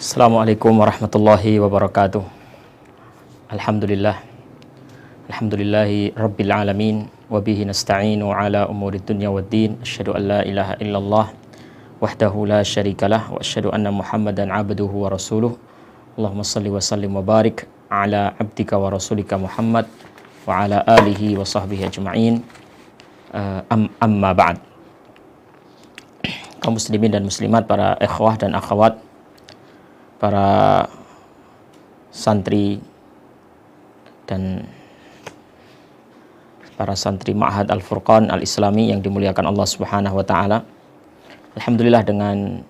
Assalamualaikum warahmatullahi wabarakatuh. Alhamdulillahi rabbil alamin wa bihi nasta'inu ala umuri dunya waddin. Asyhadu an la ilaha illallah wahdahu la syarikalah wa asyhadu anna Muhammadan abduhu wa rasuluh. Allahumma salli wa sallim wa barik ala abdika wa rasulika Muhammad wa ala alihi wa sahbihi ajma'in. Amma ba'd. Kaum muslimin dan muslimat, para ikhwah dan akhwat, para santri dan para santri Ma'had Al-Furqan Al-Islami yang dimuliakan Allah Subhanahu wa taala. Alhamdulillah, dengan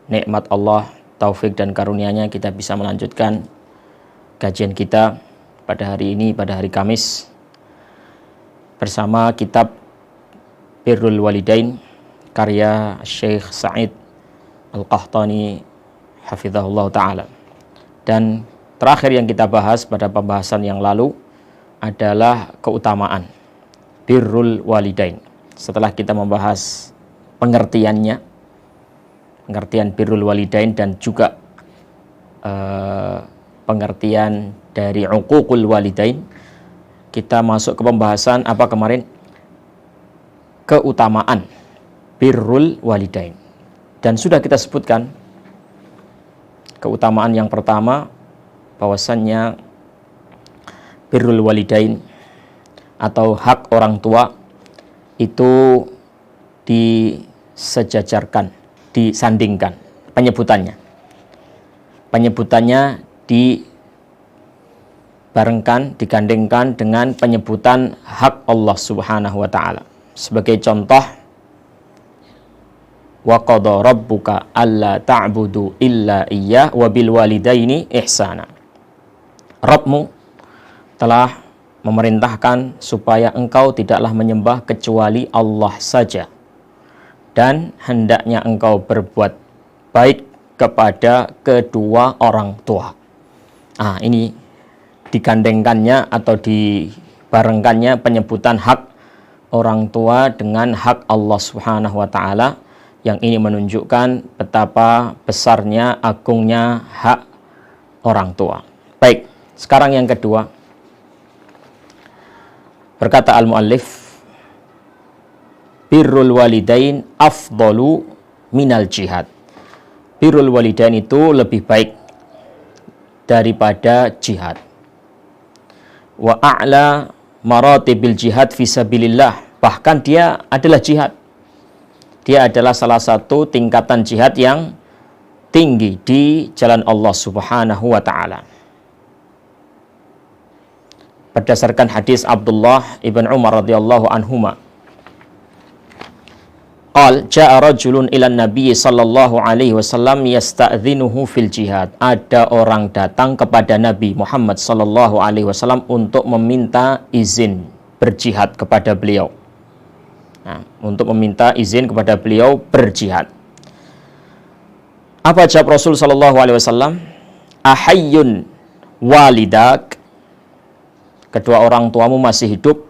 nikmat Allah, taufik dan karunia-Nya kita bisa melanjutkan kajian kita pada hari ini, pada hari Kamis, bersama kitab Birrul Walidain karya Syekh Sa'id Al-Qahtani hafizahullah ta'ala. Dan terakhir yang kita bahas pada pembahasan yang lalu adalah keutamaan Birrul Walidain. Setelah kita membahas pengertian Birrul Walidain dan juga pengertian dari Uququl Walidain, kita masuk ke pembahasan apa kemarin? Keutamaan Birrul Walidain. Dan sudah kita sebutkan keutamaan yang pertama, bahwasannya Birrul Walidain atau hak orang tua itu disejajarkan, disandingkan penyebutannya dibarengkan, digandengkan dengan penyebutan hak Allah Subhanahu wa taala. Sebagai contoh, wa qada rabbuka alla ta'budu illa iyyah wa bil walidaini ihsana. Rabbmu telah memerintahkan supaya engkau tidaklah menyembah kecuali Allah saja, dan hendaknya engkau berbuat baik kepada kedua orang tua. Ini digandengkannya atau dibarengkannya penyebutan hak orang tua dengan hak Allah Subhanahu wa taala, yang ini menunjukkan betapa besarnya, agungnya hak orang tua. Baik, sekarang yang kedua. Berkata al-muallif, Birrul Walidain afdalu minal jihad. Birrul Walidain itu lebih baik daripada jihad. Wa a'la maratibil jihad fisabilillah. Bahkan dia adalah jihad. Dia adalah salah satu tingkatan jihad yang tinggi di jalan Allah Subhanahu wa ta'ala. Berdasarkan hadis Abdullah ibn Umar radhiyallahu anhuma, qal ja'a rajulun ila nabi sallallahu alaihi wasallam yasta'dhinuhu fil jihad. Ada orang datang kepada Nabi Muhammad sallallahu alaihi wasallam untuk meminta izin berjihad kepada beliau. Untuk meminta izin kepada beliau berjihad. Apa jawab Rasul sallallahu alaihi wasallam? Ahayyun walidak? Kedua orang tuamu masih hidup?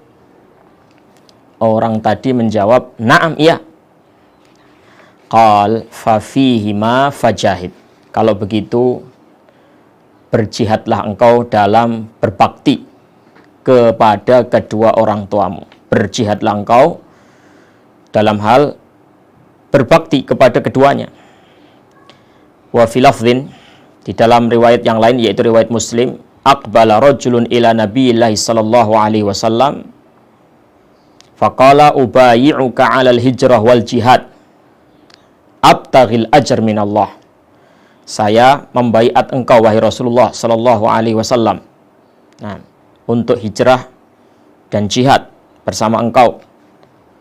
Orang tadi menjawab, na'am, iya. Qal fa fihima fajahid. Kalau begitu, berjihadlah engkau dalam berbakti kepada kedua orang tuamu. Berjihadlah engkau dalam hal berbakti kepada keduanya. Wa fi lafdhin, di dalam riwayat yang lain yaitu riwayat Muslim, aqbala rajulun ila nabiyillahi sallallahu alaihi wasallam faqala ubayi'uka 'alal hijrah wal jihad abtaghil ajr minallah. Saya membaiat engkau wahai Rasulullah sallallahu alaihi wasallam untuk hijrah dan jihad bersama engkau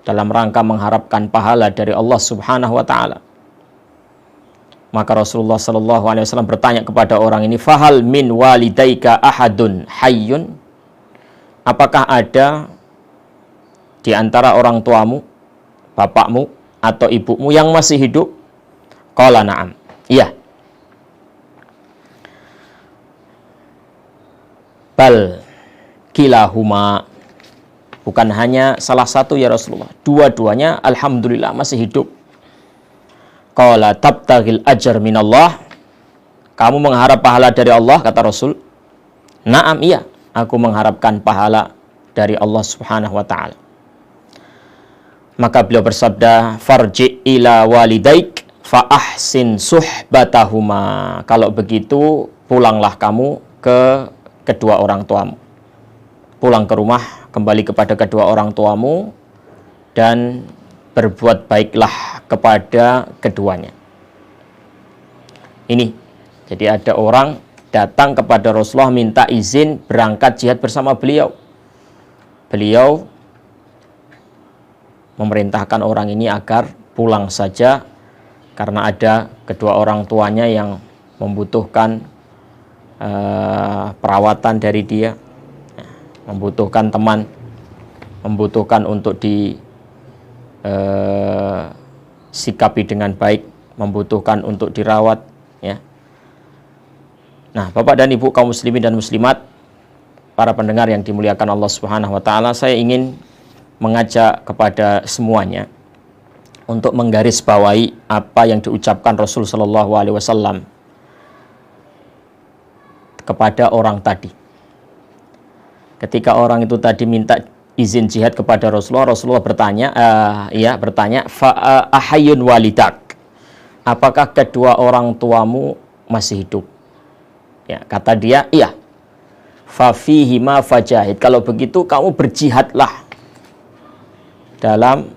dalam rangka mengharapkan pahala dari Allah Subhanahu wa taala. Maka Rasulullah sallallahu alaihi wasallam bertanya kepada orang ini, "Fahal min walidaika ahadun hayyun?" Apakah ada di antara orang tuamu, bapakmu atau ibumu yang masih hidup? Qala na'am. Iya. Bal, kilahuma, bukan hanya salah satu ya Rasulullah, dua-duanya alhamdulillah masih hidup. Qala tabtaghil ajr minallah, kamu mengharap pahala dari Allah, kata Rasul. Naam, iya, aku mengharapkan pahala dari Allah Subhanahu wa taala. Maka beliau bersabda, farji ila walidaik fa ahsin suhbatahuma. Kalau begitu, pulanglah kamu ke kedua orang tuamu. Pulang ke rumah, kembali kepada kedua orang tuamu, dan berbuat baiklah kepada keduanya. Ini, jadi ada orang datang kepada Rasulullah minta izin berangkat jihad bersama beliau. Beliau memerintahkan orang ini agar pulang saja karena ada kedua orang tuanya yang membutuhkan perawatan dari dia, membutuhkan teman, membutuhkan untuk sikapi dengan baik, membutuhkan untuk dirawat, ya. Nah, Bapak dan Ibu kaum muslimin dan muslimat, para pendengar yang dimuliakan Allah Subhanahu wa taala, saya ingin mengajak kepada semuanya untuk menggarisbawahi apa yang diucapkan Rasul sallallahu alaihi wasallam kepada orang tadi. Ketika orang itu tadi minta izin jihad kepada Rasulullah, Rasulullah bertanya, fa ahayyun walidak, apakah kedua orang tuamu masih hidup? Ya, kata dia, iya. Fa fihima fajahid, kalau begitu kamu berjihadlah dalam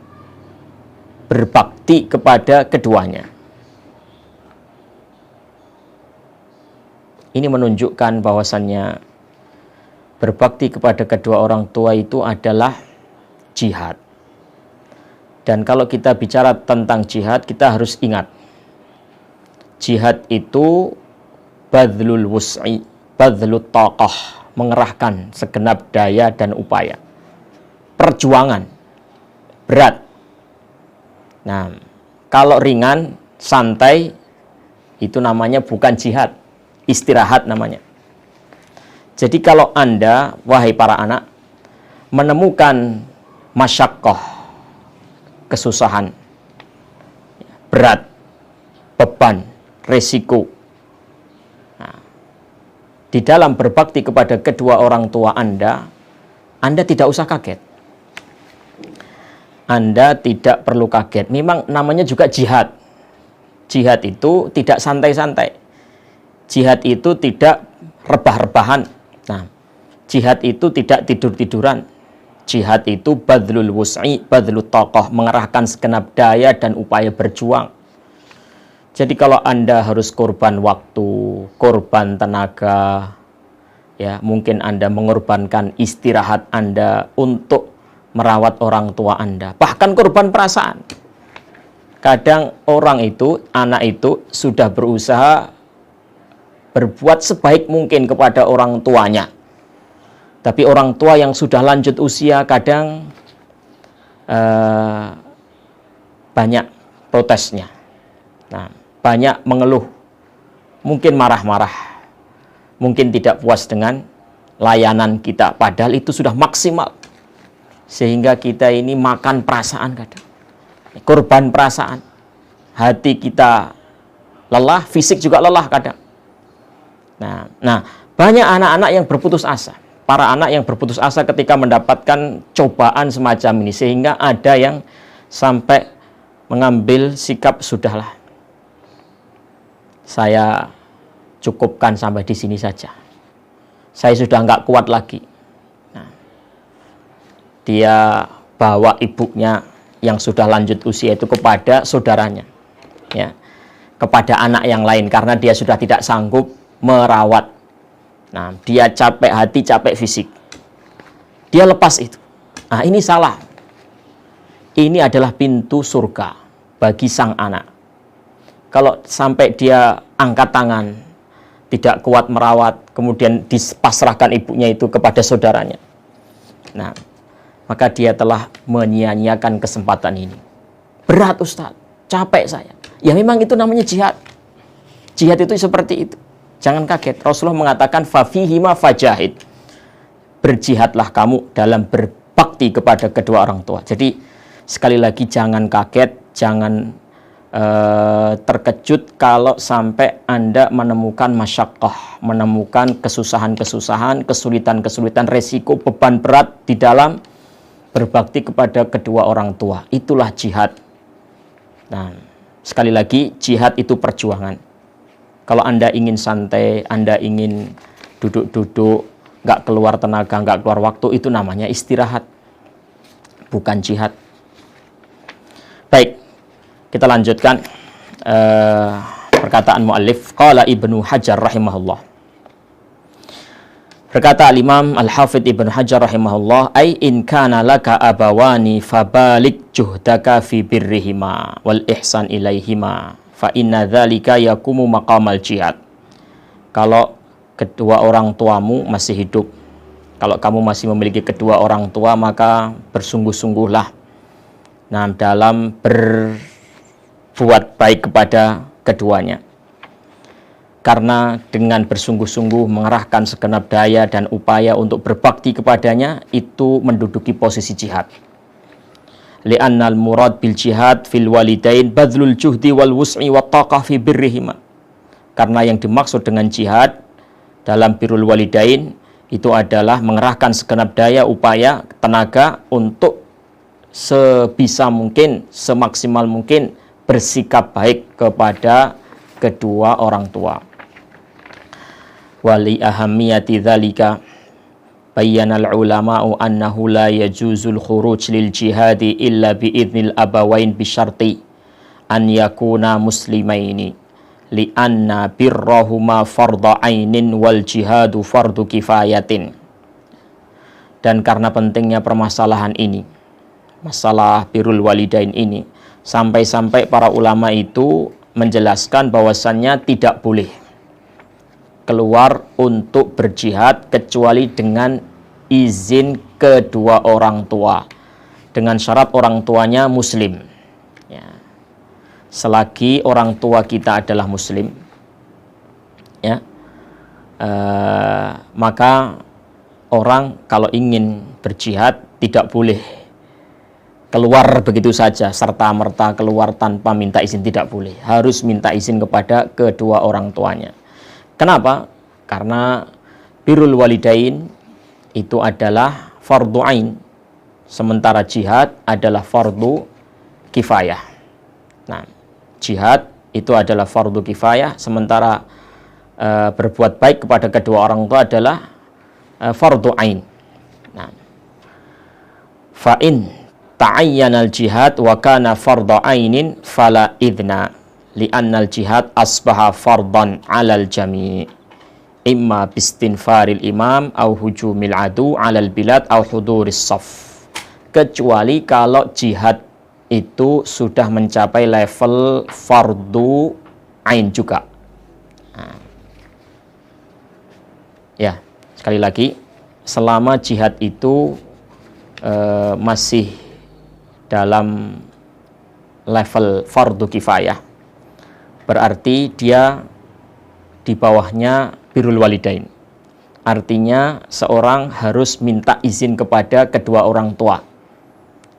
berbakti kepada keduanya. Ini menunjukkan bahwasannya berbakti kepada kedua orang tua itu adalah jihad. Dan kalau kita bicara tentang jihad, kita harus ingat, jihad itu badlul wus'i, badlut taqah, mengerahkan segenap daya dan upaya. Perjuangan berat. Nah, kalau ringan, santai, itu namanya bukan jihad, istirahat namanya. Jadi kalau Anda, wahai para anak, menemukan masyaqqah, kesusahan, berat, beban, resiko, nah, di dalam berbakti kepada kedua orang tua Anda tidak usah kaget. Anda tidak perlu kaget. Memang namanya juga jihad. Jihad itu tidak santai-santai. Jihad itu tidak rebah-rebahan. Nah, jihad itu tidak tidur-tiduran. Jihad itu badlul wus'i, badlut taqah, mengerahkan segenap daya dan upaya berjuang. Jadi kalau Anda harus korban waktu, korban tenaga, ya, mungkin Anda mengorbankan istirahat Anda untuk merawat orang tua Anda, bahkan korban perasaan. Kadang orang itu, anak itu sudah berusaha berbuat sebaik mungkin kepada orang tuanya, tapi orang tua yang sudah lanjut usia kadang banyak protesnya. Nah, banyak mengeluh, mungkin marah-marah, mungkin tidak puas dengan layanan kita, padahal itu sudah maksimal. Sehingga kita ini makan perasaan kadang, korban perasaan. Hati kita lelah, fisik juga lelah kadang. Nah, banyak anak-anak yang berputus asa. Para anak yang berputus asa ketika mendapatkan cobaan semacam ini. Sehingga ada yang sampai mengambil sikap, sudahlah, saya cukupkan sampai di sini saja. Saya sudah nggak kuat lagi. Dia bawa ibunya yang sudah lanjut usia itu kepada saudaranya, ya, kepada anak yang lain, karena dia sudah tidak sanggup merawat. Nah, dia capek hati, capek fisik, dia lepas itu. Nah, ini salah. Ini adalah pintu surga bagi sang anak. Kalau sampai dia angkat tangan, tidak kuat merawat, kemudian dipasrahkan ibunya itu kepada saudaranya, nah, maka dia telah menyia-nyiakan kesempatan ini. Berat, Ustaz, capek saya. Ya memang itu namanya jihad. Jihad itu seperti itu. Jangan kaget. Rasulullah mengatakan fafihima fajahid. berjihadlah kamu dalam berbakti kepada kedua orang tua. Jadi sekali lagi jangan kaget, jangan terkejut kalau sampai Anda menemukan masyaqqah, menemukan kesusahan-kesusahan, kesulitan-kesulitan, resiko, beban berat di dalam berbakti kepada kedua orang tua. Itulah jihad. Nah, sekali lagi, jihad itu perjuangan. Kalau Anda ingin santai, Anda ingin duduk-duduk, nggak keluar tenaga, nggak keluar waktu, itu namanya istirahat, bukan jihad. Baik, kita lanjutkan perkataan muallif. Qala Ibnu Hajar rahimahullah. Berkata al-Imam Al-Hafidh Ibnu Hajar rahimahullah, "Ai in kana laka abawani fabalik juhdaka fi birrihima wal ihsan ilaihima fa inna dzalika yakumu maqamal jihad." Kalau kedua orang tuamu masih hidup, kalau kamu masih memiliki kedua orang tua, maka bersungguh-sungguhlah dalam berbuat baik kepada keduanya. Karena dengan bersungguh-sungguh mengerahkan segenap daya dan upaya untuk berbakti kepadanya, itu menduduki posisi jihad. Li'annal murad bil jihad fil walidain badlul juhdi wal wus'i wat taqah fi birrihima. Karena yang dimaksud dengan jihad dalam birrul walidain itu adalah mengerahkan segenap daya, upaya, tenaga untuk sebisa mungkin, semaksimal mungkin bersikap baik kepada kedua orang tua. Wali ahamiyati dzalika bayyana al-ulama'u annahu la yajuzul khuruj lil jihadi illa bi idznil abawain bi syarti an yakuna muslimaini li anna birrahuma fardhu ainin wal jihadu fardhu kifayatin. Dan karena pentingnya permasalahan ini, masalah birrul walidain ini, sampai-sampai para ulama itu menjelaskan bahwasannya tidak boleh keluar untuk berjihad kecuali dengan izin kedua orang tua, dengan syarat orang tuanya muslim. Ya. Selagi orang tua kita adalah muslim, ya, maka orang kalau ingin berjihad tidak boleh keluar begitu saja, serta-merta keluar tanpa minta izin, tidak boleh. Harus minta izin kepada kedua orang tuanya. Kenapa? Karena birrul walidain itu adalah fardu ain, sementara jihad adalah fardu kifayah. Nah, jihad itu adalah fardu kifayah, sementara berbuat baik kepada kedua orang tua adalah fardu ain. Nah, fa'in ta'ayyanal jihad wa kana fardhu ainin fala idna li'annal jihad asbaha fardan 'alal jami' imma bistinfaril imam au hujumil adu 'alal bilad au huduris shaf, kecuali kalau jihad itu sudah mencapai level fardu ain juga. Nah, ya, sekali lagi, selama jihad itu masih dalam level fardu kifayah, berarti dia di bawahnya birrul walidain. Artinya seorang harus minta izin kepada kedua orang tua,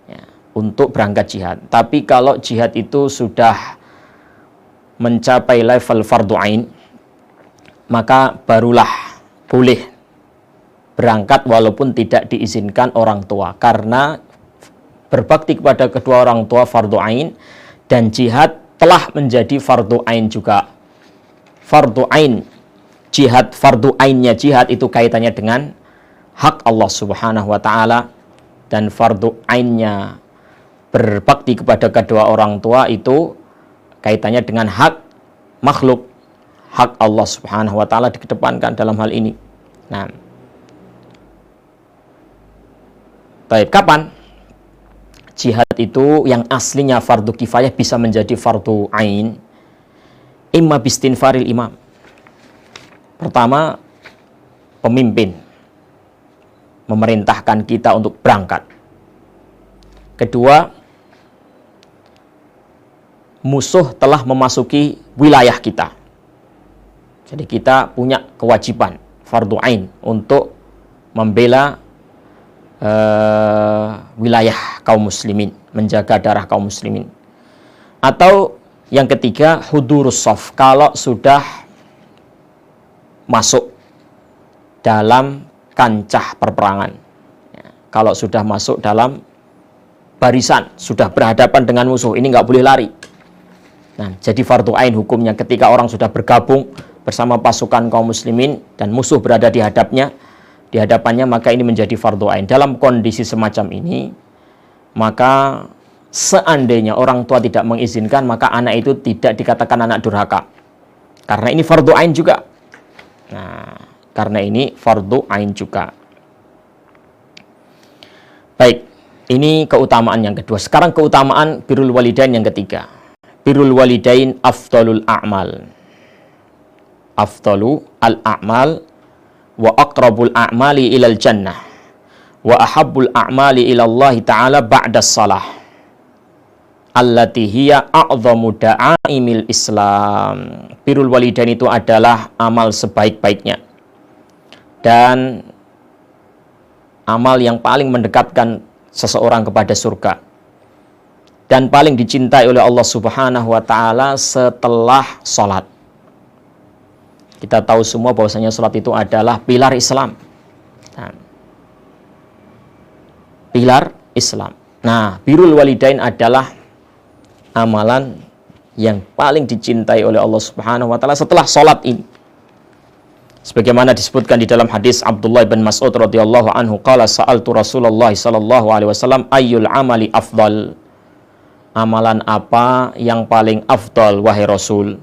ya, untuk berangkat jihad. Tapi kalau jihad itu sudah mencapai level fardu ain, maka barulah boleh berangkat walaupun tidak diizinkan orang tua, karena berbakti kepada kedua orang tua fardu ain, dan jihad telah menjadi fardu ain juga. Fardu ain, jihad, fardu ainnya jihad itu kaitannya dengan hak Allah Subhanahu wa ta'ala, dan fardu ainnya berbakti kepada kedua orang tua itu kaitannya dengan hak makhluk. Hak Allah Subhanahu wa ta'ala dikedepankan dalam hal ini. Nah, baik, kapan jihad itu yang aslinya fardu kifayah bisa menjadi fardu ain? Imma bistinfaril imam. Pertama, pemimpin memerintahkan kita untuk berangkat. Kedua, musuh telah memasuki wilayah kita. Jadi kita punya kewajiban fardu ain untuk membela wilayah kaum muslimin, menjaga darah kaum muslimin. Atau yang ketiga, hudurus shaf, kalau sudah masuk dalam kancah perperangan. Kalau sudah masuk dalam barisan, sudah berhadapan dengan musuh, ini nggak boleh lari. Nah, jadi fardu ain hukumnya ketika orang sudah bergabung bersama pasukan kaum muslimin dan musuh berada di hadapannya, maka ini menjadi fardu ain. Dalam kondisi semacam ini, maka seandainya orang tua tidak mengizinkan, maka anak itu tidak dikatakan anak durhaka. Karena ini fardu ain juga. Nah, karena ini fardu ain juga. Baik, ini keutamaan yang kedua. Sekarang keutamaan birrul walidain yang ketiga. Birrul walidain afdalul a'mal. Afdalu al-a'mal wa aqrabul a'mali ilal jannah wa ahabbul a'mali ilallahi ta'ala ba'da salah allati hiya a'zamu da'aimil Islam. Birrul walidain itu adalah amal sebaik-baiknya dan amal yang paling mendekatkan seseorang kepada surga dan paling dicintai oleh Allah Subhanahu wa taala setelah salat. Kita tahu semua bahwasanya salat itu adalah pilar Islam. Nah, pilar Islam. Nah, birrul walidain adalah amalan yang paling dicintai oleh Allah Subhanahu wa taala setelah salat ini. Sebagaimana disebutkan di dalam hadis Abdullah bin Mas'ud radhiyallahu anhu, qala sa'altu Rasulullah sallallahu alaihi wasallam ayyul amali afdal? Amalan apa yang paling afdal wahai Rasul?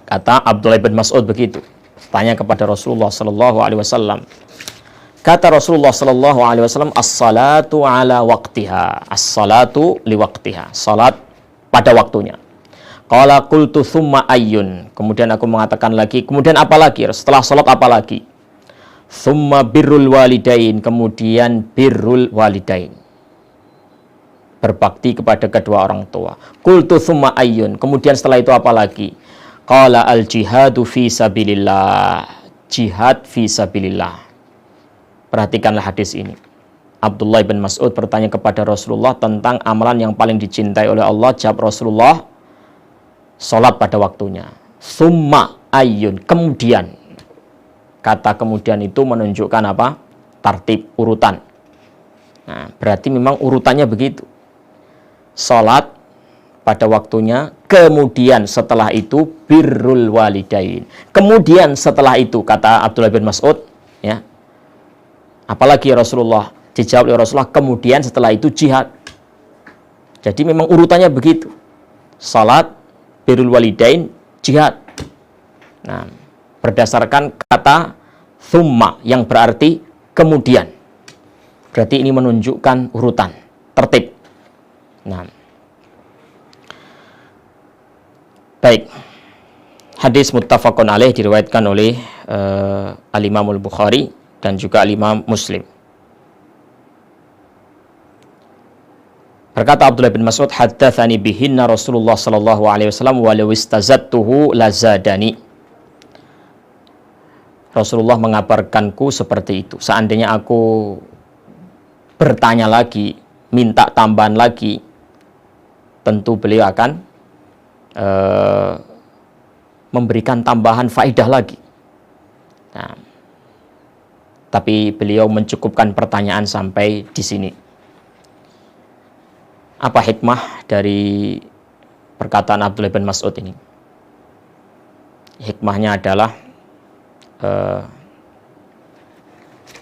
Kata Abdullah bin Mas'ud begitu. Tanya kepada Rasulullah sallallahu alaihi wasallam. Kata Rasulullah sallallahu alaihi wasallam, as-salatu ala waqtiha. As-salatu li waqtiha. Salat pada waktunya. Qala qultu thumma ayyun. Kemudian aku mengatakan lagi, kemudian apa lagi? Setelah salat apa lagi? Thumma birrul walidain. Kemudian birrul walidain. Berbakti kepada kedua orang tua. Qultu thumma ayyun. Kemudian setelah itu apa lagi? Qala al-jihadu fi sabilillah. Jihad fi sabilillah. Perhatikanlah hadis ini. Abdullah bin Mas'ud bertanya kepada Rasulullah tentang amalan yang paling dicintai oleh Allah. Jawab Rasulullah, salat pada waktunya. Summa ayyun. Kemudian. Kata kemudian itu menunjukkan apa? Tartib, urutan. Nah, berarti memang urutannya begitu. Salat pada waktunya, kemudian setelah itu birrul walidain. Kemudian setelah itu, kata Abdullah bin Mas'ud, ya. Apalagi ya Rasulullah? Dijawab oleh Rasulullah, kemudian setelah itu jihad. Jadi memang urutannya begitu. Salat, birrul walidain, jihad. Nah, berdasarkan kata thumma yang berarti kemudian. Berarti ini menunjukkan urutan, tertib. Nah, baik, hadis muttafaqun alaih diriwayatkan oleh Al-Imam Al-Bukhari dan juga Al-Imam Muslim. Berkata Abdullah bin Mas'ud, haddatsani bihinna Rasulullah sallallahu alaihi wasallam walau istazattuhu lazadani. Rasulullah mengabarkanku seperti itu. Seandainya aku bertanya lagi, minta tambahan lagi, tentu beliau akan memberikan tambahan faedah lagi. Nah, tapi beliau mencukupkan pertanyaan sampai di sini. Apa hikmah dari perkataan Abdullah bin Mas'ud ini? Hikmahnya adalah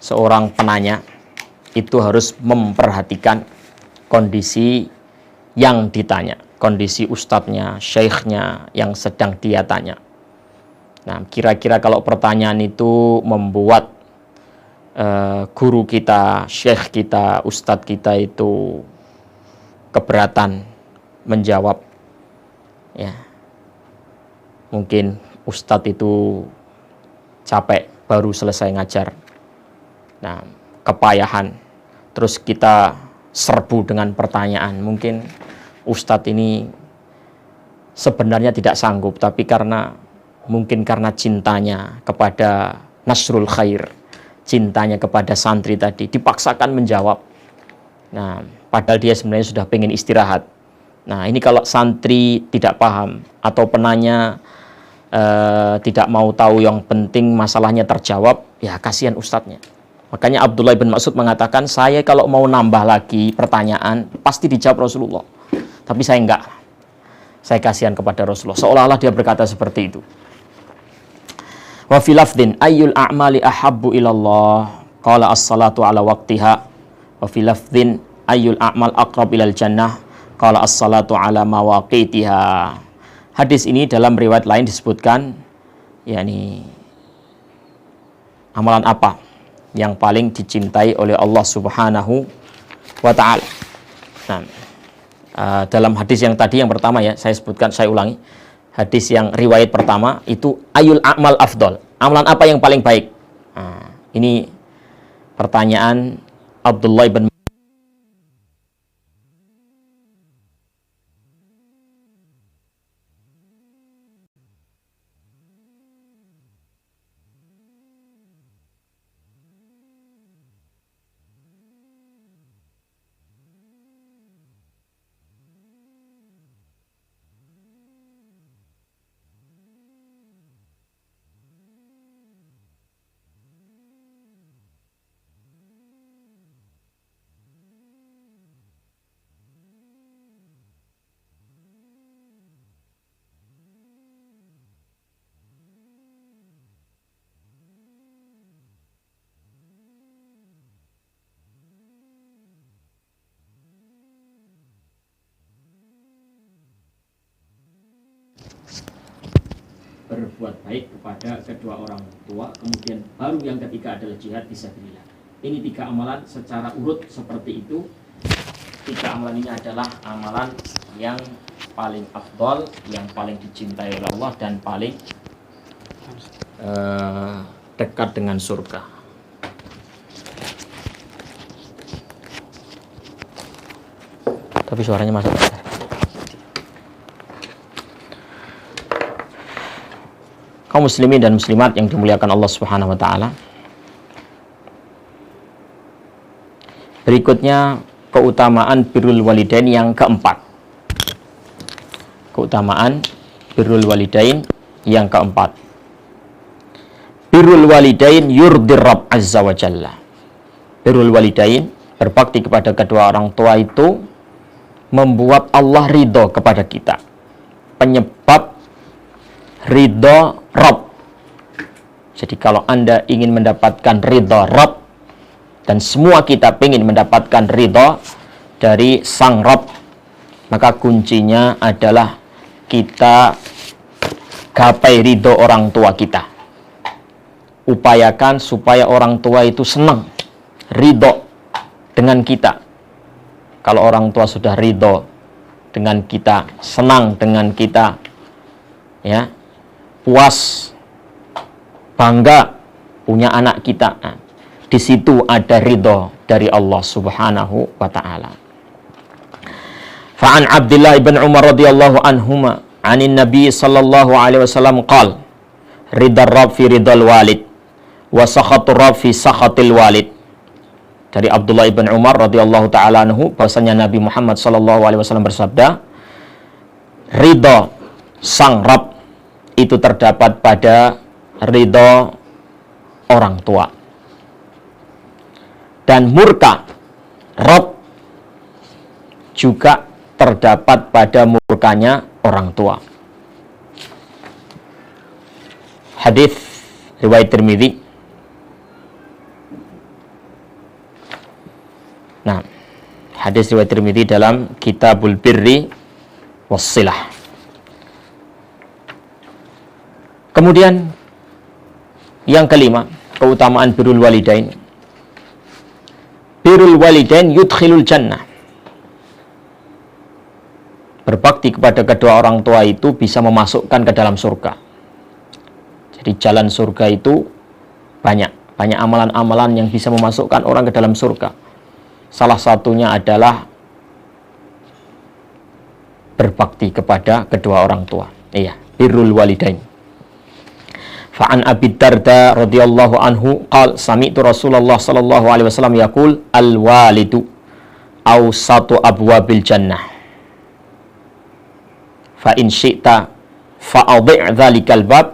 seorang penanya itu harus memperhatikan kondisi yang ditanya, kondisi ustadznya, syekhnya yang sedang dia tanya. Nah, kira-kira kalau pertanyaan itu membuat guru kita, syekh kita, ustadz kita itu keberatan menjawab, ya, mungkin ustadz itu capek baru selesai ngajar, nah, kepayahan, terus kita serbu dengan pertanyaan, mungkin ustadz ini sebenarnya tidak sanggup, tapi mungkin karena cintanya kepada nasrul khair, cintanya kepada santri tadi, dipaksakan menjawab. Nah, padahal dia sebenarnya sudah pengen istirahat. Nah, ini kalau santri tidak paham atau penanya tidak mau tahu yang penting masalahnya terjawab, ya kasihan ustadznya. Makanya Abdullah bin Mas'ud mengatakan, saya kalau mau nambah lagi pertanyaan, pasti dijawab Rasulullah. Tapi saya enggak. Saya kasihan kepada Rasulullah. Seolah-olah dia berkata seperti itu. Wa fi lafdhin ayyul a'mali ahabbu ilallah qala as-salatu ala waqtiha. Wa fi lafdhin ayyul a'mal aqrab ilal jannah qala as-salatu ala mawaqitiha. Hadis ini dalam riwayat lain disebutkan, yakni amalan apa yang paling dicintai oleh Allah Subhanahu wa ta'ala. Nah, dalam hadis yang tadi yang pertama ya, saya sebutkan, saya ulangi. Hadis yang riwayat pertama itu ayul a'mal afdol. Amalan apa yang paling baik? Nah, ini pertanyaan Abdullah bin berbuat baik kepada kedua orang tua, kemudian baru yang ketiga adalah jihad fisabilillah. Ini 3 amalan secara urut seperti itu. 3 amalan ini adalah amalan yang paling afdol, yang paling dicintai oleh Allah dan paling dekat dengan surga. Tapi suaranya masuk. Kaum muslimin dan muslimat yang dimuliakan Allah Subhanahu wa taala. Berikutnya keutamaan birrul walidain yang keempat. Keutamaan birrul walidain yang keempat. Birrul walidain yurdir Rabb azza wa jalla. Birrul walidain, berbakti kepada kedua orang tua itu membuat Allah ridho kepada kita. Penyebab ridho Rabb. Jadi kalau Anda ingin mendapatkan ridho Rabb, dan semua kita ingin mendapatkan ridho dari Sang Rabb, maka kuncinya adalah kita gapai ridho orang tua kita. Upayakan supaya orang tua itu senang, ridho dengan kita. Kalau orang tua sudah ridho dengan kita, senang dengan kita, ya, puas, bangga punya anak kita. Nah, di situ ada ridho dari Allah Subhanahu wa taala. Fa'an Abdullah ibn Umar radhiyallahu anhuma 'anin Nabi sallallahu alaihi wasallam qala ridar Rabb fi ridal walid wa sakhatur Rabb fi sakhatil walid. Dari Abdullah ibn Umar radhiyallahu taala anhu bahwasanya Nabi Muhammad sallallahu alaihi wasallam bersabda, ridho Sang Rabb itu terdapat pada ridho orang tua, dan murka Rabb juga terdapat pada murkanya orang tua. Hadis riwayat Tirmidzi. Nah, hadis riwayat Tirmidzi dalam Kitabul Birri Wassilah. Kemudian yang kelima, keutamaan birrul walidain. Birrul walidain yudkhilul jannah. Berbakti kepada kedua orang tua itu bisa memasukkan ke dalam surga. Jadi jalan surga itu banyak amalan-amalan yang bisa memasukkan orang ke dalam surga. Salah satunya adalah berbakti kepada kedua orang tua. Iya, birrul walidain. Fa'an Abi Darda radhiyallahu anhu qal sami'tu Rasulullah sallallahu alaihi wasallam yaqul al-walidu awsatu abwabil jannah fa in syi'ta fa'adhi' dzalikal bab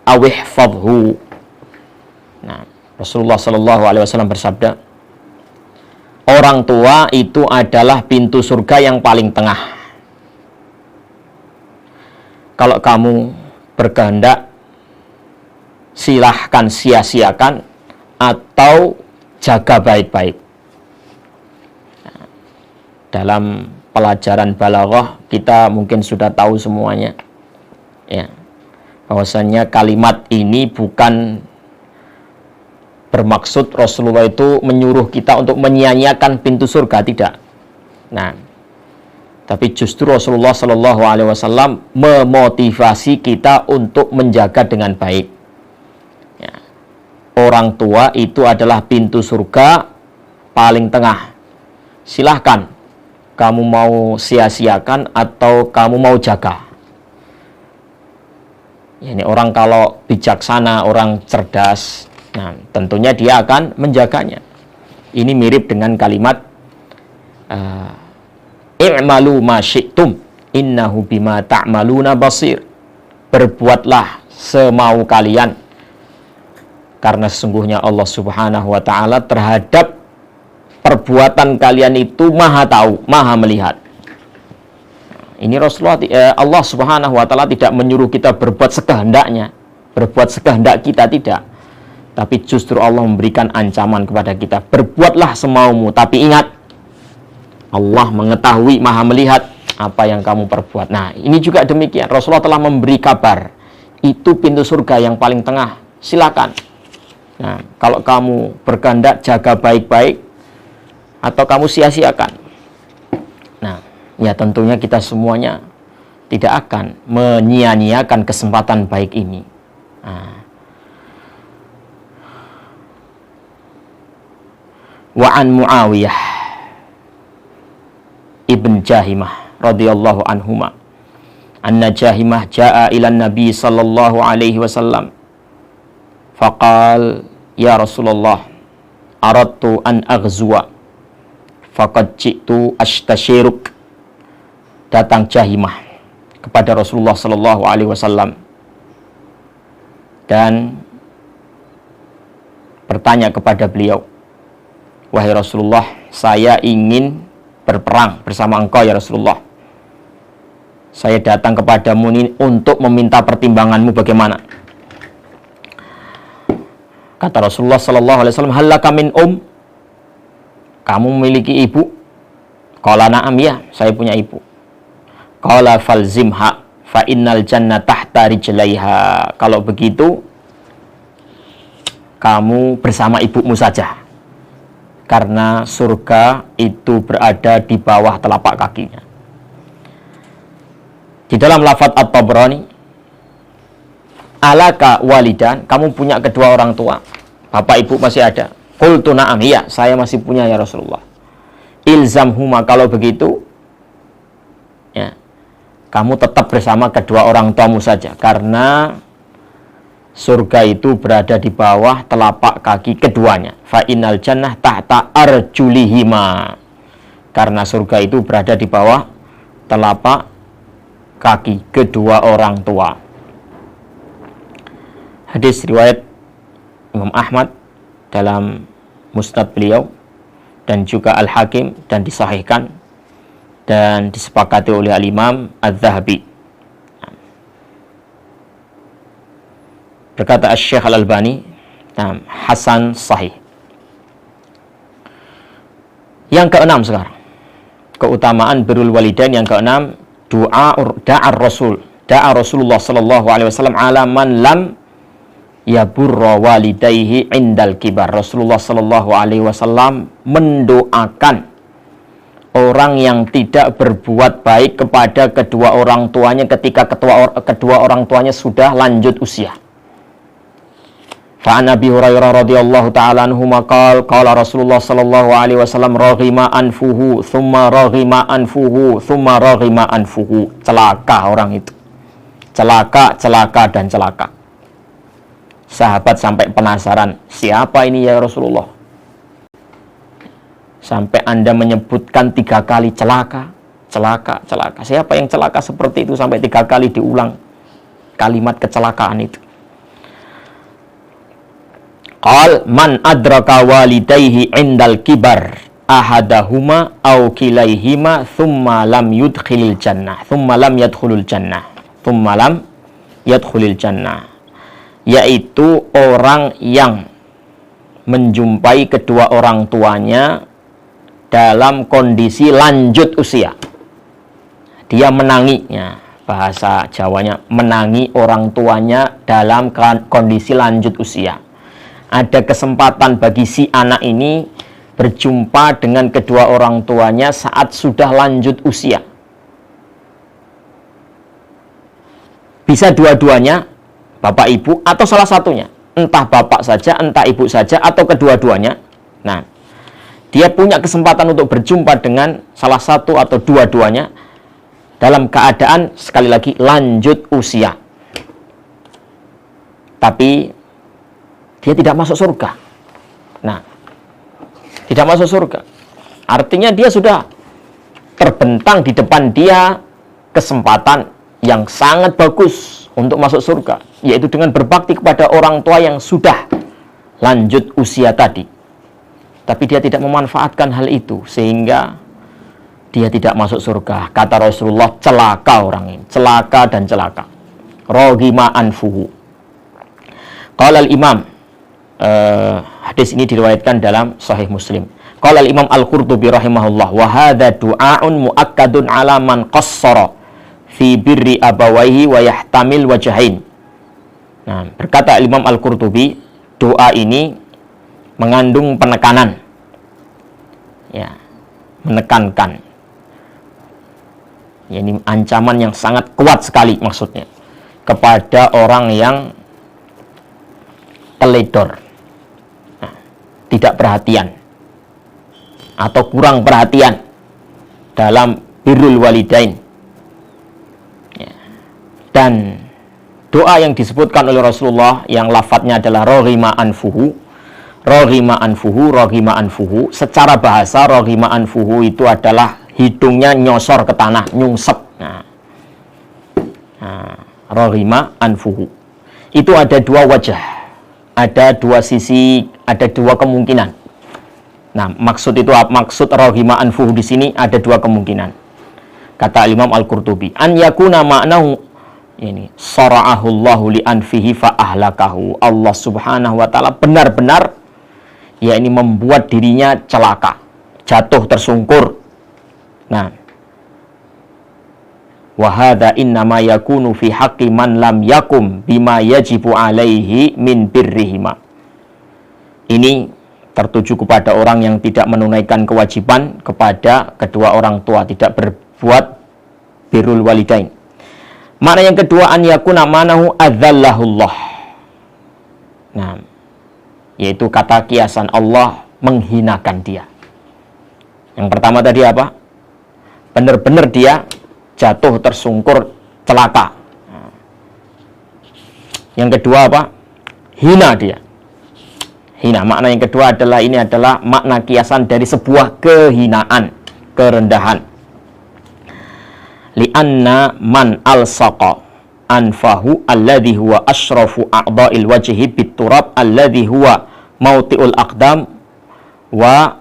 aw ihfadhhu. Nah, Rasulullah sallallahu alaihi wasallam bersabda, orang tua itu adalah pintu surga yang paling tengah. Kalau kamu berkehendak, silahkan sia-siakan atau jaga baik-baik. Nah, dalam pelajaran balaghah kita mungkin sudah tahu semuanya, ya, bahwasanya kalimat ini bukan bermaksud Rasulullah itu menyuruh kita untuk menyia-nyiakan pintu surga, tidak. Nah, tapi justru Rasulullah Shallallahu Alaihi Wasallam memotivasi kita untuk menjaga dengan baik. Orang tua itu adalah pintu surga paling tengah. Silahkan kamu mau sia-siakan atau kamu mau jaga. Ini orang kalau bijaksana, orang cerdas, nah tentunya dia akan menjaganya. Ini mirip dengan kalimat i'malu ma syi'tum innahu bima ta'maluna basir. Berbuatlah semau kalian, karena sesungguhnya Allah Subhanahu wa Ta'ala terhadap perbuatan kalian itu maha tahu, maha melihat. Ini Rasulullah, Allah Subhanahu wa Ta'ala tidak menyuruh kita berbuat sekehendaknya, berbuat sekehendak kita, tidak. Tapi justru Allah memberikan ancaman kepada kita, berbuatlah semaumu, tapi ingat, Allah mengetahui, maha melihat apa yang kamu perbuat. Nah, ini juga demikian. Rasulullah telah memberi kabar, itu pintu surga yang paling tengah, silakan. Nah, kalau kamu berkehendak, jaga baik-baik atau kamu sia-siakan. Nah, ya tentunya kita semuanya tidak akan menyia-nyiakan kesempatan baik ini. Nah. Wa an Muawiyah ibn Jahimah radhiyallahu anhuma anna Jahimah jaa ila Nabi sallallahu alaihi wasallam faqal ya Rasulullah aradtu an aghzuwa faqad ji'tu ashtashiruk. Datang Jahimah kepada Rasulullah sallallahu alaihi wasallam dan bertanya kepada beliau, wahai Rasulullah, saya ingin berperang bersama engkau ya Rasulullah. Saya datang kepadamu ini untuk meminta pertimbanganmu bagaimana. Kata Rasulullah sallallahu alaihi wasallam, hallaka min kamu memiliki ibu? Qala na'am, ya, saya punya ibu. Qala falzimha fa innal jannah tahta rijlaiha. Kalau begitu kamu bersama ibumu saja, karena surga itu berada di bawah telapak kakinya. Di dalam lafadz At-Tabrani, alaka walidan, kamu punya kedua orang tua, bapak ibu masih ada. Qultu na'am, iya, saya masih punya ya Rasulullah. Ilzamhuma, kalau begitu ya, kamu tetap bersama kedua orang tuamu saja, karena surga itu berada di bawah telapak kaki keduanya. Fa innal jannah tahta arjulihima, karena surga itu berada di bawah telapak kaki kedua orang tua. Hadis riwayat Imam Ahmad dalam Musnad beliau dan juga Al-Hakim, dan disahihkan dan disepakati oleh Al-Imam Adz-Dzahabi. Berkata Asy-Syaikh Al-Albani, hasan sahih. Yang keenam sekarang, keutamaan birrul walidain. Yang keenam, da'a Rasulullah sallallahu alaihi wasallam ala man lam yaburra walidayhi indal kibar. Rasulullah sallallahu alaihi wasallam mendoakan orang yang tidak berbuat baik kepada kedua orang tuanya ketika kedua orang tuanya sudah lanjut usia. Fa an Abi Hurairah radhiyallahu ta'ala anhu maqal qala Rasulullah sallallahu alaihi wasallam raghima anfuhu thumma raghima anfuhu thumma raghima anfuhu. Celaka orang itu. Celaka dan celaka. Sahabat sampai penasaran, siapa ini ya Rasulullah? Sampai Anda menyebutkan 3 kali celaka, celaka, celaka. Siapa yang celaka seperti itu sampai 3 kali diulang kalimat kecelakaan itu? Qal man adraka walidayhi indal kibar ahadahuma au kilaihima thumma lam yudkhilil jannah thumma lam yadkhulul jannah thumma lam yadkhulil jannah, yaitu orang yang menjumpai kedua orang tuanya dalam kondisi lanjut usia. Dia menangi, ya, bahasa Jawanya menangi orang tuanya dalam kondisi lanjut usia. Ada kesempatan bagi si anak ini berjumpa dengan kedua orang tuanya saat sudah lanjut usia. Bisa dua-duanya, bapak ibu atau salah satunya, entah bapak saja, entah ibu saja, atau kedua-duanya. Nah, dia punya kesempatan untuk berjumpa dengan salah satu atau dua-duanya dalam keadaan, sekali lagi, lanjut usia. Tapi dia tidak masuk surga. Nah, tidak masuk surga. Artinya dia sudah terbentang di depan dia kesempatan yang sangat bagus untuk masuk surga, yaitu dengan berbakti kepada orang tua yang sudah lanjut usia tadi. Tapi dia tidak memanfaatkan hal itu, sehingga dia tidak masuk surga. Kata Rasulullah, celaka orang ini, celaka dan celaka. Roghima anfuhu. Qala al-imam, hadis ini diriwayatkan dalam Sahih Muslim. Qala al-imam al-Qurtubi rahimahullah, wa hadha du'aun muakkadun ala man qassara fi birri abawaihi wa yahtamil wajahin. Nah, berkata Imam Al-Qurtubi, doa ini mengandung penekanan, ya, menekankan, ya, ini ancaman yang sangat kuat sekali maksudnya kepada orang yang teledor, nah, tidak perhatian atau kurang perhatian dalam birrul walidain, ya. Dan doa yang disebutkan oleh Rasulullah yang lafadznya adalah roghima anfuhu. Roghima anfuhu, roghima anfuhu. Secara bahasa, roghima anfuhu itu adalah hidungnya nyosor ke tanah, nyungsep. Nah, roghima anfuhu. Itu ada 2 wajah, ada 2 sisi, ada 2 kemungkinan. Nah, maksud itu apa? Maksud roghima anfuhu di sini ada 2 kemungkinan. Kata Imam Al-Qurtubi, an yakuna ma'nahu, ini sara'ahullahu li anfihi fa ahlakahu. Allah Subhanahu wa taala benar-benar, ya, ini membuat dirinya celaka, jatuh tersungkur. Nah, wa hadza innama yakunu fi haqqi man lam yakum bima yajibu alaihi min birrihima. Ini tertuju kepada orang yang tidak menunaikan kewajiban kepada kedua orang tua, tidak berbuat birrul walidain. Makna yang kedua, an yakuna manahu adzallahullah. Nah, yaitu kata kiasan, Allah menghinakan dia. Yang pertama tadi apa? Benar-benar dia jatuh tersungkur, celaka. Yang kedua apa? Hina dia. Hina. Makna yang kedua adalah, ini adalah makna kiasan dari sebuah kehinaan, kerendahan. Li'anna man alsaqa anfahu alladhi huwa asyrafu a'dha'il wajhi biturab alladhi huwa mauti'ul aqdam wa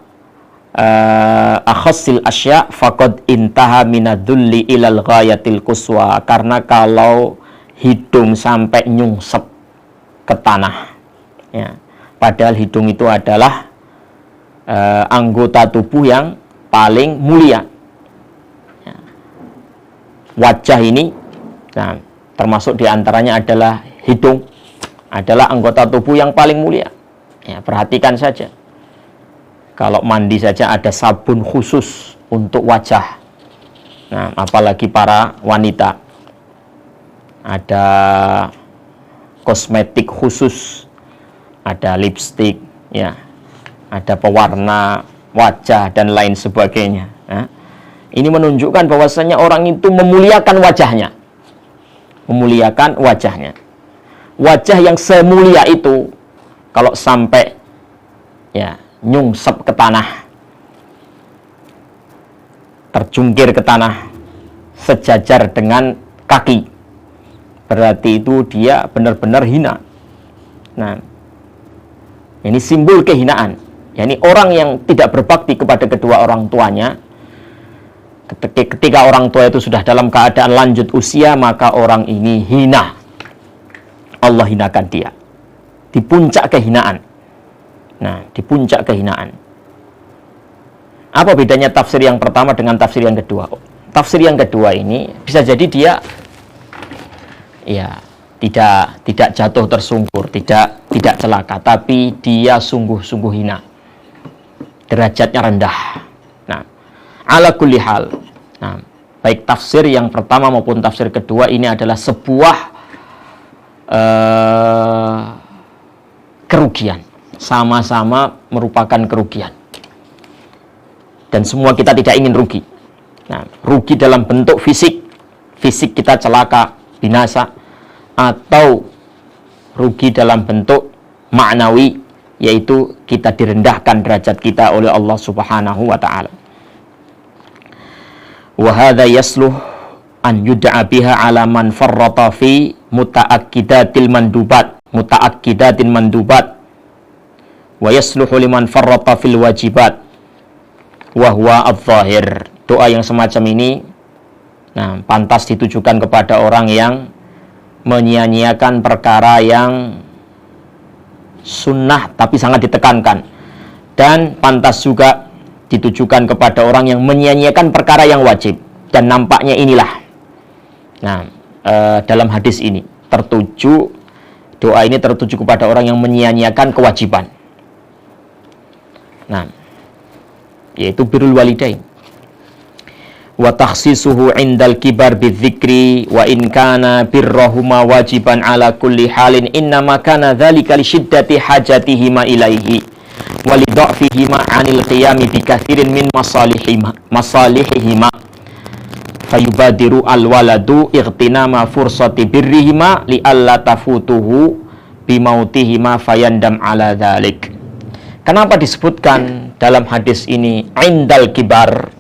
akhassil asya' faqad intaha minadulli ilal ghayatil quswa. Karena kalau hidung sampai nyungsep ke tanah, ya, padahal hidung itu adalah anggota tubuh yang paling mulia, ya. Wajah ini, nah, termasuk diantaranya adalah hidung, adalah anggota tubuh yang paling mulia, ya. Perhatikan saja, kalau mandi saja ada sabun khusus untuk wajah. Nah, apalagi para wanita, ada kosmetik khusus, ada lipstik, ya, ada pewarna wajah dan lain sebagainya. Nah, ini menunjukkan bahwasanya orang itu memuliakan wajahnya, memuliakan wajahnya. wajah yang semulia itu kalau sampai ya nyungsep ke tanah, terjungkir ke tanah sejajar dengan kaki, berarti itu dia benar-benar hina. Nah, ini simbol kehinaan. Yani orang yang tidak berbakti kepada kedua orang tuanya, ketika orang tua itu sudah dalam keadaan lanjut usia, maka orang ini hina. Allah hinakan dia di puncak kehinaan. Nah, di puncak kehinaan. Apa bedanya tafsir yang pertama dengan tafsir yang kedua? Tafsir yang kedua ini bisa jadi dia ya tidak jatuh tersungkur, tidak celaka, tapi dia sungguh-sungguh hina. Derajatnya rendah. Nah, ala kulli hal. Nah, baik tafsir yang pertama maupun tafsir kedua ini adalah sebuah kerugian. Sama-sama merupakan kerugian. Dan semua kita tidak ingin rugi. Nah, rugi dalam bentuk fisik. Fisik kita celaka, binasa. Atau rugi dalam bentuk maknawi, yaitu kita direndahkan derajat kita oleh Allah Subhanahu wa ta'ala. Wa hadza yasluh an yud'a biha ala man farrata fi muta'akkidatil mandubat, muta'akkidatin mandubat, wa yasluhu liman farrata fil wajibat wa huwa adh-dhahir. Doa yang semacam ini pantas ditujukan kepada orang yang menyia-nyiakan perkara yang sunnah tapi sangat ditekankan, dan pantas juga ditujukan kepada orang yang menyia-nyiakan perkara yang wajib. Dan nampaknya inilah dalam hadis ini doa ini tertuju kepada orang yang menyia-nyiakan kewajiban, yaitu birrul walidain. Wa takhsisuhu indal kibar bidzikri wa in kana birrahuma wajiban ala kulli halin innama kana dzalika li syiddati hajatihima ilaihi wa li dha'fihima 'anil qiyami bi katsirin min masalihihima fayubadiru al waladu ightinama fursati birrihima li alla tafutuhu bi mautihima fayandam ala dzalik. Kenapa disebutkan dalam hadis ini indal kibar?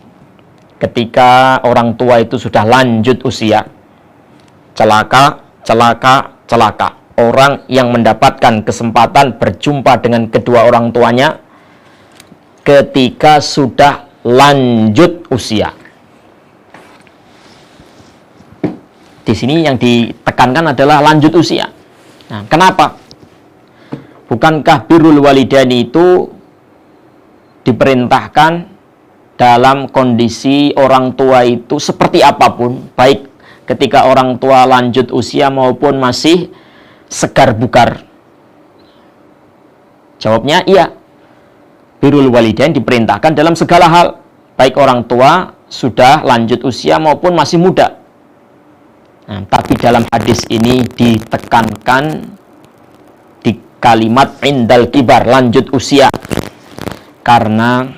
Ketika orang tua itu sudah lanjut usia, celaka. Orang yang mendapatkan kesempatan berjumpa dengan kedua orang tuanya ketika sudah lanjut usia. Di sini yang ditekankan adalah lanjut usia. Nah, kenapa? Bukankah birrul walidaini itu diperintahkan dalam kondisi orang tua itu seperti apapun, baik ketika orang tua lanjut usia maupun masih segar bugar? Jawabnya iya. Birrul walidain diperintahkan dalam segala hal, baik orang tua sudah lanjut usia maupun masih muda. Tapi dalam hadis ini ditekankan di kalimat indal kibar, lanjut usia, karena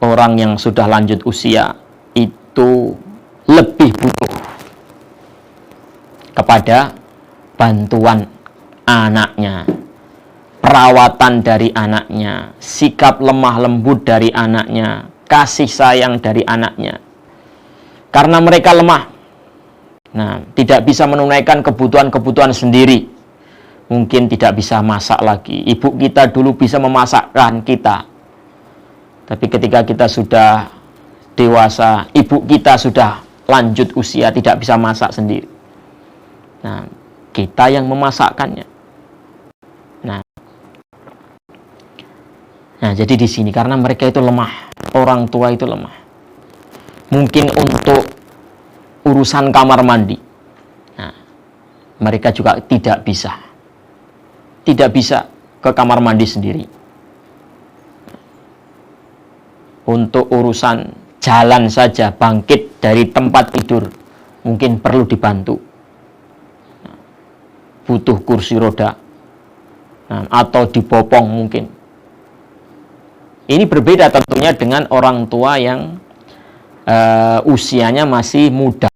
orang yang sudah lanjut usia itu lebih butuh kepada bantuan anaknya, perawatan dari anaknya, sikap lemah lembut dari anaknya, kasih sayang dari anaknya. Karena mereka lemah, tidak bisa menunaikan kebutuhan-kebutuhan sendiri. Mungkin tidak bisa masak lagi. Ibu kita dulu bisa memasakkan kita. Tapi ketika kita sudah dewasa, ibu kita sudah lanjut usia, tidak bisa masak sendiri. Kita yang memasakkannya. Jadi di sini karena mereka itu lemah, orang tua itu lemah. Mungkin untuk urusan kamar mandi, mereka juga tidak bisa ke kamar mandi sendiri. Untuk urusan jalan saja, bangkit dari tempat tidur, mungkin perlu dibantu. Butuh kursi roda, atau dibopong mungkin. Ini berbeda tentunya dengan orang tua yang usianya masih muda.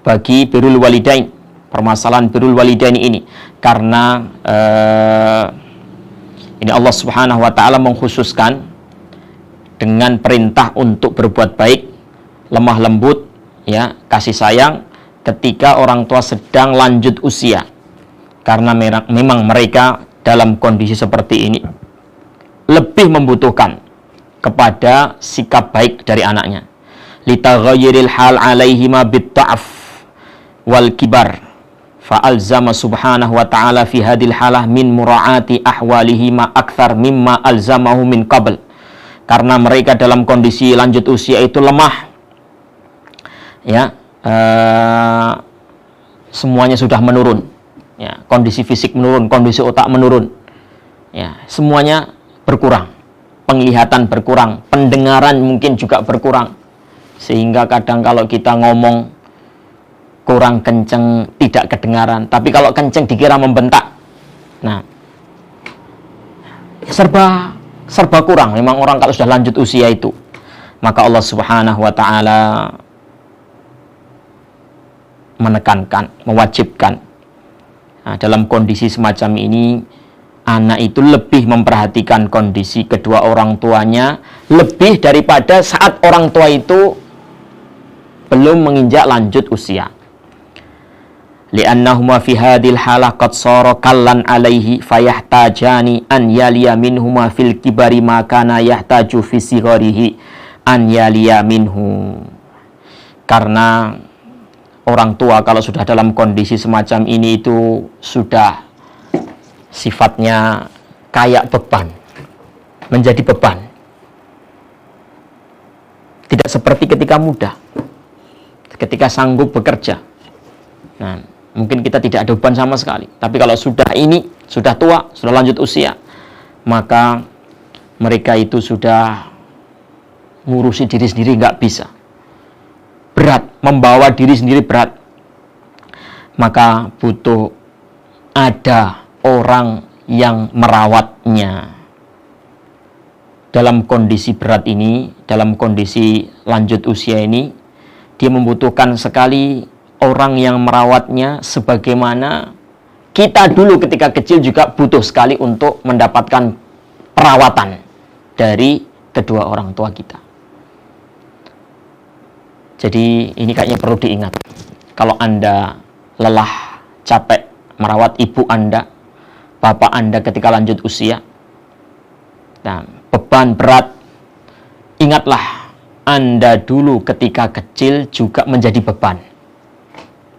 bagi birrul walidain, permasalahan birrul walidain ini, karena ini Allah Subhanahu wa taala mengkhususkan dengan perintah untuk berbuat baik, lemah lembut, ya, kasih sayang ketika orang tua sedang lanjut usia. Karena memang mereka dalam kondisi seperti ini lebih membutuhkan kepada sikap baik dari anaknya. Litaghayyiril hal alaihima bitta'af wal kibar fa'alzama subhanahu wa ta'ala fi hadil halah min mura'ati ahwalihima akthar mimma alzamahu min qabl. Karena mereka dalam kondisi lanjut usia itu lemah, ya, semuanya sudah menurun, ya, kondisi fisik menurun, kondisi otak menurun, ya, semuanya berkurang, penglihatan berkurang, pendengaran mungkin juga berkurang, sehingga kadang kalau kita ngomong kurang kenceng tidak kedengaran, tapi kalau kenceng dikira membentak. Nah, serba kurang memang orang kalau sudah lanjut usia itu. Maka Allah Subhanahu wa taala menekankan, mewajibkan, nah, dalam kondisi semacam ini anak itu lebih memperhatikan kondisi kedua orang tuanya lebih daripada saat orang tua itu belum menginjak lanjut usia. Li'annahuma fi hadhil halah qad sara kallan alaihi fayahtajani an yaliya minhuma fil kibari ma kana yahtaju fi sigharihi an yaliya minhu. Karena orang tua kalau sudah dalam kondisi semacam ini itu sudah sifatnya kayak beban, menjadi beban. Tidak seperti ketika muda, ketika sanggup bekerja. Nah, mungkin kita tidak ada beban sama sekali. Tapi kalau sudah tua, sudah lanjut usia, maka mereka itu sudah ngurusi diri sendiri nggak bisa. Berat, membawa diri sendiri berat. Maka butuh ada orang yang merawatnya. Dalam kondisi berat ini, dalam kondisi lanjut usia ini, dia membutuhkan sekali orang yang merawatnya, sebagaimana kita dulu ketika kecil juga butuh sekali untuk mendapatkan perawatan dari kedua orang tua kita. Jadi ini kayaknya perlu diingat. Kalau Anda lelah, capek merawat ibu Anda, bapak Anda ketika lanjut usia, nah, beban berat, ingatlah Anda dulu ketika kecil juga menjadi beban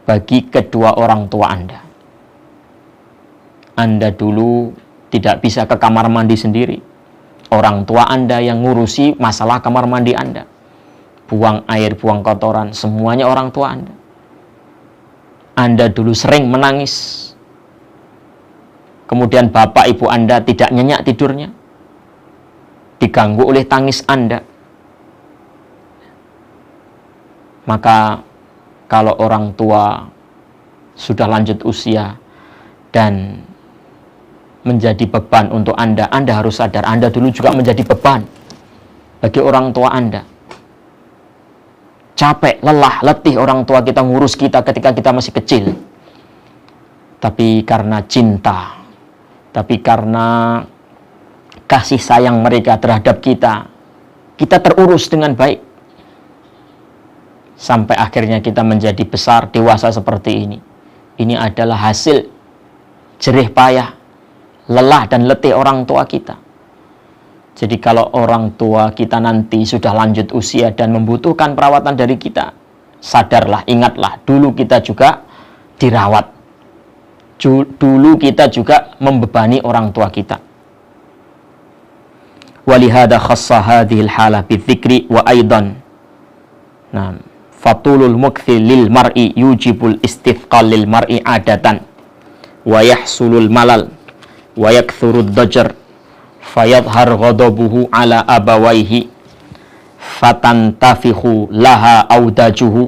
bagi kedua orang tua Anda. Anda dulu tidak bisa ke kamar mandi sendiri. Orang tua Anda yang ngurusi masalah kamar mandi Anda. Buang air, buang kotoran, semuanya orang tua Anda. Anda dulu sering menangis. Kemudian bapak ibu Anda tidak nyenyak tidurnya, diganggu oleh tangis Anda. Maka kalau orang tua sudah lanjut usia dan menjadi beban untuk Anda, Anda harus sadar, Anda dulu juga menjadi beban bagi orang tua Anda. Capek, lelah, letih orang tua kita ngurus kita ketika kita masih kecil. Tapi karena cinta, tapi karena kasih sayang mereka terhadap kita, kita terurus dengan baik. Sampai akhirnya kita menjadi besar, dewasa seperti ini. Ini adalah hasil jerih payah, lelah dan letih orang tua kita. Jadi kalau orang tua kita nanti sudah lanjut usia dan membutuhkan perawatan dari kita, sadarlah, ingatlah, dulu kita juga dirawat. Dulu kita juga membebani orang tua kita. Walihada khassa hadhil halah bidzikri wa aidan. Nah, fatulul mukthil lil mar'i yujibul istithqal lil mar'i adatan wa yahsulul malal wa yakthurud dajar fayadhar ghadabuhu ala abawaihi fatantafihu laha audajuhu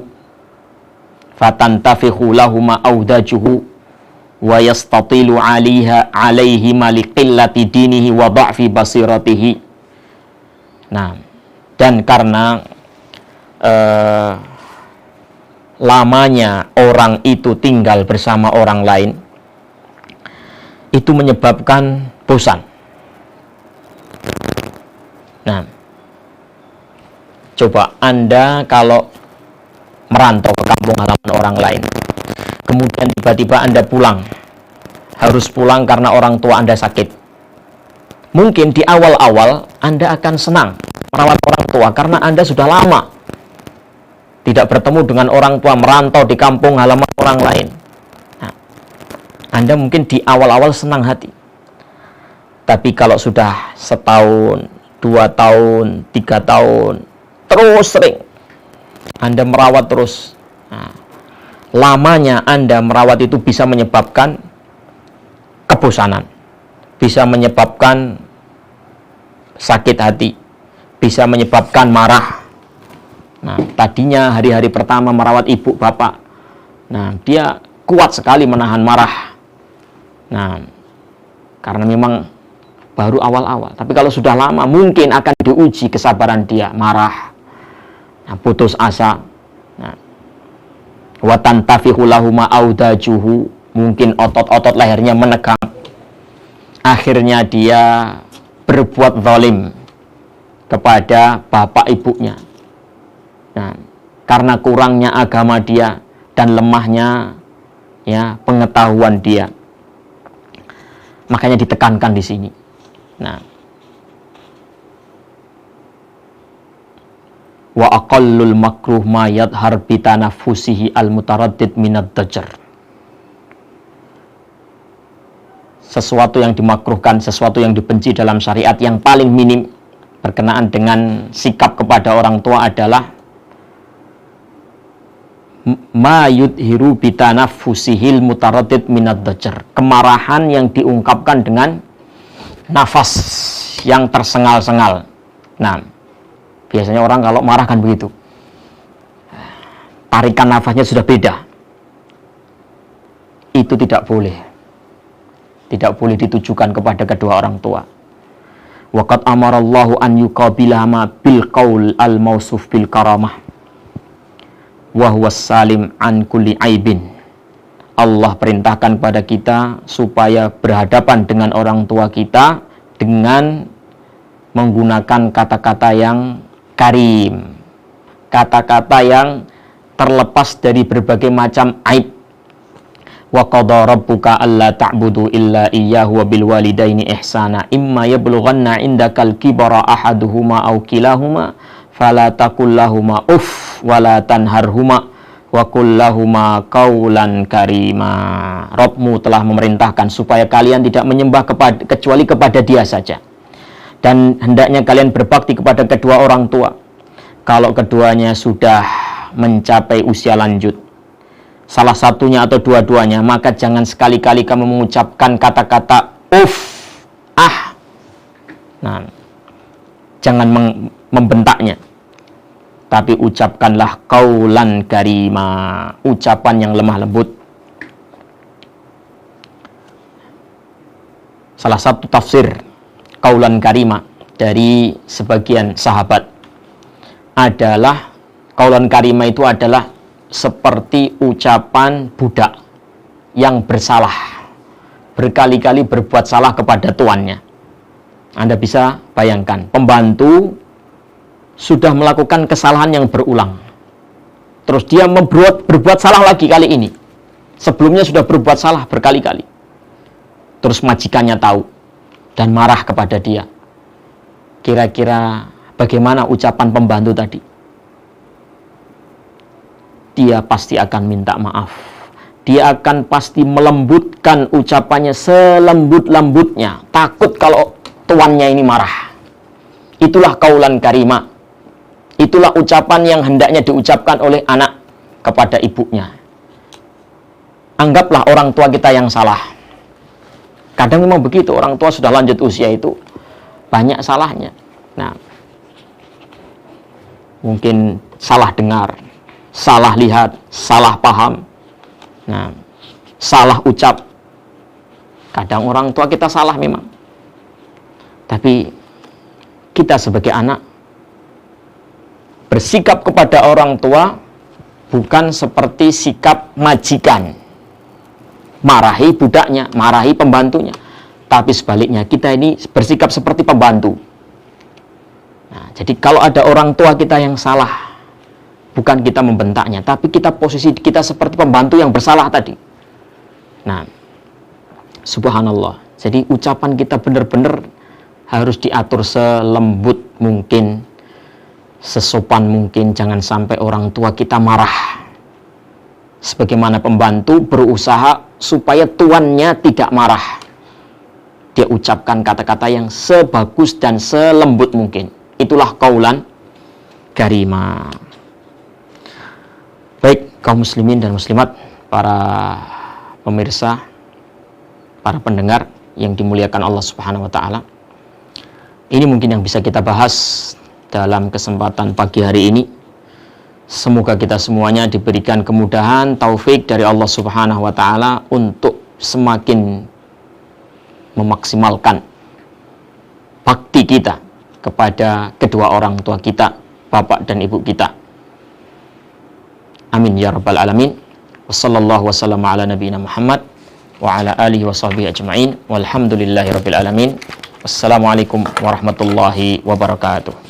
fatantafihu lahuma audajuhu wa yastatilu alaihima liqillati dinihi wa dha'fi basiratihi. Nah, dan karena lamanya orang itu tinggal bersama orang lain, itu menyebabkan bosan. Nah, coba Anda kalau merantau ke kampung halaman orang lain, kemudian tiba-tiba Anda pulang, harus pulang karena orang tua Anda sakit. Mungkin di awal-awal Anda akan senang merawat orang tua karena Anda sudah lama tidak bertemu dengan orang tua, merantau di kampung halaman orang lain. Nah, Anda mungkin di awal-awal senang hati. Tapi kalau sudah setahun, 2 tahun, 3 tahun, terus sering Anda merawat terus, nah, lamanya Anda merawat itu bisa menyebabkan kebosanan, bisa menyebabkan sakit hati, bisa menyebabkan marah. Nah, tadinya hari-hari pertama merawat ibu bapak, nah, dia kuat sekali menahan marah. Nah, karena memang baru awal-awal. Tapi kalau sudah lama, mungkin akan diuji kesabaran dia, marah, nah, putus asa. Nah, watan tafihu lahuma audajuhu, mungkin otot-otot lehernya menegang. Akhirnya dia berbuat zalim kepada bapak ibunya. Nah, karena kurangnya agama dia dan lemahnya ya pengetahuan dia, makanya ditekankan di sini. Nah, wa aqallul makruh ma yadhar bi tanafusihi al mutaraddid minad dajar. Sesuatu yang dimakruhkan, sesuatu yang dibenci dalam syariat yang paling minim berkenaan dengan sikap kepada orang tua adalah ma yudhiru bi tanafusihil mutaraddid minad dajar. Kemarahan yang diungkapkan dengan nafas yang tersengal-sengal. Nah, biasanya orang kalau marah kan begitu. Tarikan nafasnya sudah beda. Itu tidak boleh. Tidak boleh ditujukan kepada kedua orang tua. Waqad amarallahu an yuqabilahama bil qaul al mausuf bil karamah wa huwa salim an kulli aibin. Allah perintahkan kepada kita supaya berhadapan dengan orang tua kita dengan menggunakan kata-kata yang karim, kata-kata yang terlepas dari berbagai macam aib. Wa qada rabbuka alla ta'budu illa iyyahu wa bil walidaini ihsana imma yablughanna indakal kibara ahaduhuma aw kilahuma fala taqul lahumu uff wala tanharhuma wa qul lahumu qaulan karima. Rabbmu telah memerintahkan supaya kalian tidak menyembah kecuali kepada Dia saja, dan hendaknya kalian berbakti kepada kedua orang tua kalau keduanya sudah mencapai usia lanjut, salah satunya atau dua-duanya, maka jangan sekali-kali kamu mengucapkan kata-kata uff, ah. Nah, jangan membentaknya, tapi ucapkanlah qaulan karima, ucapan yang lemah lembut. Salah satu tafsir qaulan karima dari sebagian sahabat adalah qaulan karima itu adalah seperti ucapan budak yang bersalah, berkali-kali berbuat salah kepada tuannya. Anda bisa bayangkan, pembantu sudah melakukan kesalahan yang berulang, terus dia berbuat salah lagi kali ini. Sebelumnya sudah berbuat salah berkali-kali, terus majikannya tahu dan marah kepada dia. Kira-kira bagaimana ucapan pembantu tadi? Dia pasti akan minta maaf. Dia akan pasti melembutkan ucapannya selembut-lembutnya, takut kalau tuannya ini marah. Itulah qaulan karima. Itulah ucapan yang hendaknya diucapkan oleh anak kepada ibunya. Anggaplah orang tua kita yang salah. Kadang memang begitu, orang tua sudah lanjut usia itu banyak salahnya. Nah, mungkin salah dengar, salah lihat, salah paham, nah, salah ucap. Kadang orang tua kita salah memang. Tapi kita sebagai anak bersikap kepada orang tua bukan seperti sikap majikan, marahi budaknya, marahi pembantunya, tapi sebaliknya kita ini bersikap seperti pembantu. Nah, jadi kalau ada orang tua kita yang salah, bukan kita membentaknya, tapi kita posisi kita seperti pembantu yang bersalah tadi. Nah, subhanallah. Jadi ucapan kita benar-benar harus diatur selembut mungkin, sesopan mungkin. Jangan sampai orang tua kita marah. Sebagaimana pembantu berusaha supaya tuannya tidak marah, dia ucapkan kata-kata yang sebagus dan selembut mungkin. Itulah qaulan karima. Baik, kaum muslimin dan muslimat, para pemirsa, para pendengar yang dimuliakan Allah Subhanahu wa taala. Ini mungkin yang bisa kita bahas dalam kesempatan pagi hari ini. Semoga kita semuanya diberikan kemudahan, taufik dari Allah Subhanahu wa taala untuk semakin memaksimalkan bakti kita kepada kedua orang tua kita, bapak dan ibu kita. Amin ya rabbal alamin. Wassallallahu wasallam ala nabiyina Muhammad wa ala alihi wa sahbihi ajma'in. Walhamdulillahi rabbil alamin. Wassalamualaikum warahmatullahi wabarakatuh.